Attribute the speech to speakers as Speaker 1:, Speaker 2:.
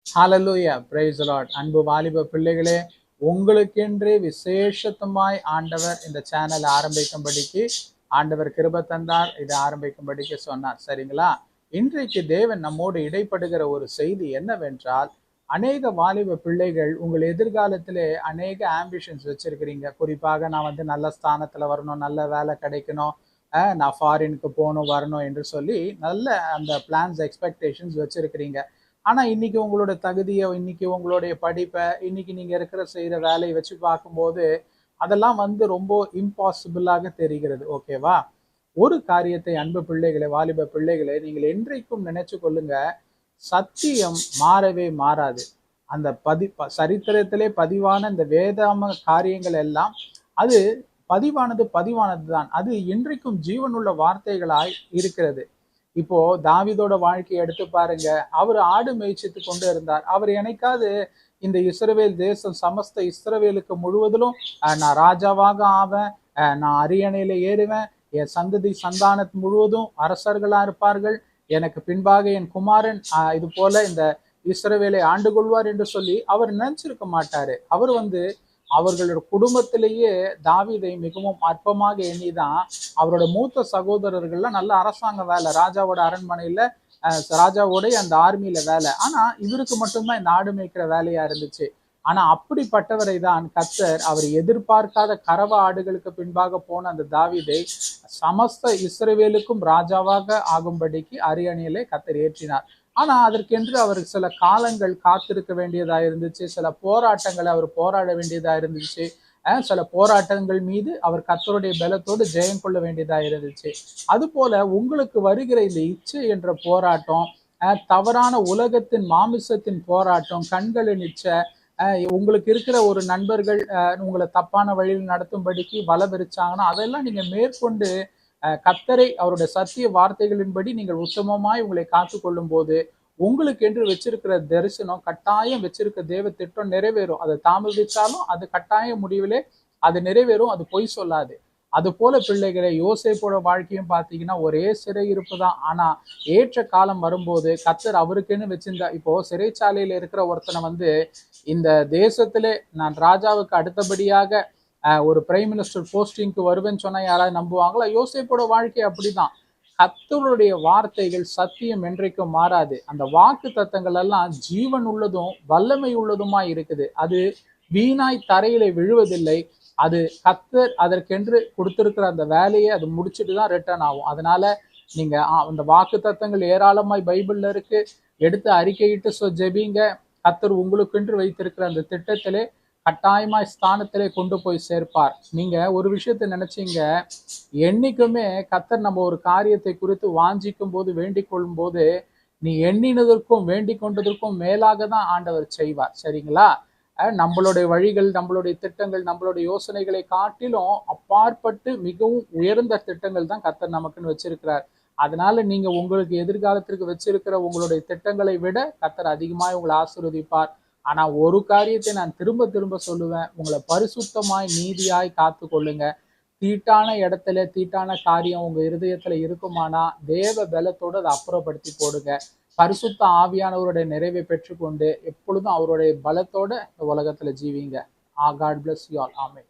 Speaker 1: Hallelujah, praise the Lord. அன்பு வாலிப பிள்ளைகளே, உங்களுக்கென்று விசேஷத்துமாய் ஆண்டவர் இந்த சேனல் ஆரம்பிக்கும்படிக்கு ஆண்டவர் கிருபை தந்தார். இதை ஆரம்பிக்கும்படிக்கு சொன்னார். சரிங்களா? இன்றைக்கு தேவன் நம்மோடு இடைப்படுகிற ஒரு செய்தி என்னவென்றால், அநேக வாலிப பிள்ளைகள் உங்கள் எதிர்காலத்திலே அநேக ஆம்பிஷன்ஸ் வச்சிருக்கிறீங்க. குறிப்பாக நான் நல்ல ஸ்தானத்துல வரணும், நல்ல வேலை கிடைக்கணும், நான் ஃபாரினுக்கு போகணும் வரணும் என்று சொல்லி நல்ல அந்த பிளான்ஸ் எக்ஸ்பெக்டேஷன்ஸ் வச்சிருக்கிறீங்க. ஆனா இன்னைக்கு உங்களோட தகுதியை, இன்னைக்கு உங்களுடைய படிப்பை, இன்னைக்கு நீங்க செய்யற வேலையை வச்சு பார்க்கும்போது அதெல்லாம் ரொம்ப இம்பாசிபிளாக தெரிகிறது. ஓகேவா? ஒரு காரியத்தை அன்பு பிள்ளைகளை, வாலிப பிள்ளைகளை, நீங்கள் என்றைக்கும் நினைச்சு கொள்ளுங்க, சத்தியம் மாறவே மாறாது. அந்த சரித்திரத்திலே பதிவான இந்த வேதாம காரியங்கள் எல்லாம் அது பதிவானது தான். அது இன்றைக்கும் ஜீவனுள்ள வார்த்தைகளாய் இருக்கிறது. இப்போ தாவீதோட வாழ்க்கையை எடுத்து பாருங்க. அவர் ஆடு மேய்ச்சிட்டு கொண்டு இருந்தார். அவர் என்னைக்காவது இந்த இஸ்ரவேல் தேசம், சமஸ்த இஸ்ரவேலுக்கு முழுவதிலும் நான் ராஜாவாக ஆவேன், நான் அரியணையில ஏறுவேன், என் சந்ததி சந்தானத்து முழுவதும் அரசர்களா இருப்பார்கள், எனக்கு பின்பாக என் குமாரன் இது போல இந்த இஸ்ரவேலை ஆண்டு கொள்வார் என்று சொல்லி அவர் நினைச்சிருக்க மாட்டாரு. அவர் அவர்களோட குடும்பத்திலேயே தாவீதை மிகவும் அற்பமாக எண்ணிதான் அவரோட மூத்த சகோதரர்கள்லாம் நல்ல அரசாங்க வேலை, ராஜாவோட அரண்மனையில ராஜாவோடைய அந்த ஆர்மியில வேலை. ஆனா இவருக்கு மட்டும்தான் இந்த ஆடு மேய்க்கிற வேலையா இருந்துச்சு. ஆனா அப்படிப்பட்டவரை தான் கர்த்தர் அவர் எதிர்பார்க்காத கறவ ஆடுகளுக்கு பின்பாக போன அந்த தாவீதை சமஸ்த இஸ்ரவேலுக்கும் ராஜாவாக ஆகும்படிக்கு அரியணையிலே கர்த்தர் ஏற்றினார். ஆனா அதற்கென்று அவருக்கு சில காலங்கள் காத்திருக்க வேண்டியதா இருந்துச்சு. சில போராட்டங்களை அவர் போராட வேண்டியதா இருந்துச்சு. சில போராட்டங்கள் மீது அவர் கர்த்தருடைய பலத்தோடு ஜெயம் கொள்ள வேண்டியதா இருந்துச்சு. அது போல உங்களுக்கு வருகிற இந்த இச்சை என்ற போராட்டம், தவறான உலகத்தின் மாமிசத்தின் போராட்டம், கண்களின் இச்சை, உங்களுக்கு இருக்கிற ஒரு நண்பர்கள் உங்களை தப்பான வழியில் நடத்தும்படிக்கு பலவரிச்சாங்கன்னா அதெல்லாம் நீங்க மேற்கொண்டு கர்த்தரை அவருடைய சத்திய வார்த்தைகளின்படி நீங்கள் உத்தமமாய் உங்களை காத்து கொள்ளும் போது உங்களுக்கு என்று வச்சிருக்கிற தரிசனம், கட்டாயம் வச்சிருக்கிற தேவ திட்டம் நிறைவேறும். அதை தாமதிச்சாலும் அது கட்டாயம் முடிவிலே அது நிறைவேறும். அது பொய் சொல்லாது. அது போல பிள்ளைகளை, யோசேப்போட வாழ்க்கையும் பார்த்தீங்கன்னா ஒரே சிறை இருப்பு தான். ஆனா ஏற்ற காலம் வரும்போது கர்த்தர் அவருக்குன்னு வச்சிருந்தா, இப்போ சிறைச்சாலையில இருக்கிற ஒருத்தனை இந்த தேசத்திலே நான் ராஜாவுக்கு அடுத்தபடியாக ஒரு பிரைம் மினிஸ்டர் போஸ்டிங்க்கு வருவேன்னு சொன்னா யாராவது நம்புவாங்களா? யோசேப்போட வாழ்க்கை அப்படிதான். கர்த்தருடைய வார்த்தைகள் சத்தியம் என்றைக்கும் மாறாது. அந்த வாக்கு தத்தங்கள் எல்லாம் ஜீவன் உள்ளதும் வல்லமை உள்ளதுமா இருக்குது. அது வீணாய் தரையில விழுவதில்லை. அது கர்த்தர் அதற்கென்று கொடுத்திருக்கிற அந்த வேலையை அது முடிச்சுட்டு தான் ரிட்டர்ன் ஆகும். அதனால நீங்க அந்த வாக்கு தத்தங்கள் ஏராளமாய் பைபிள்ல இருக்கு. எடுத்து அறிக்கையிட்டு ஜெபிங்க. கர்த்தர் உங்களுக்கென்று வைத்திருக்கிற அந்த திட்டத்திலே கட்டாயமாய் ஸ்தானத்திலே கொண்டு போய் சேர்ப்பார். நீங்க ஒரு விஷயத்தை நினைச்சீங்க, என்னைக்குமே கர்த்தர் நம்ம ஒரு காரியத்தை குறித்து வாஞ்சிக்கும் போது, வேண்டிக் கொள்ளும் போது, நீ எண்ணினதற்கும் வேண்டிக் கொண்டதற்கும் மேலாக தான் ஆண்டவர் செய்வார். சரிங்களா? நம்மளுடைய வழிகள், நம்மளுடைய திட்டங்கள், நம்மளுடைய யோசனைகளை காட்டிலும் அப்பாற்பட்டு மிகவும் உயர்ந்த திட்டங்கள் தான் கர்த்தர் நமக்குன்னு வச்சிருக்கிறார். அதனால நீங்க உங்களுக்கு எதிர்காலத்திற்கு வச்சிருக்கிற உங்களுடைய திட்டங்களை விட கர்த்தர் அதிகமாய் உங்களை ஆசீர்வதிப்பார். ஆனா ஒரு காரியத்தை நான் திரும்ப திரும்ப சொல்லுவேன், உங்களை பரிசுத்தமாய் நீதியாய் காத்து கொள்ளுங்க. தீட்டான இடத்துல தீட்டான காரியம் உங்க இருதயத்துல இருக்குமானா தேவ பலத்தோடு அதை அப்புறப்படுத்தி போடுங்க. பரிசுத்த ஆவியானவருடைய நிறைவை பெற்றுக்கொண்டு எப்பொழுதும் அவருடைய பலத்தோட இந்த உலகத்துல ஜீவிங்க. God bless you all. Amen.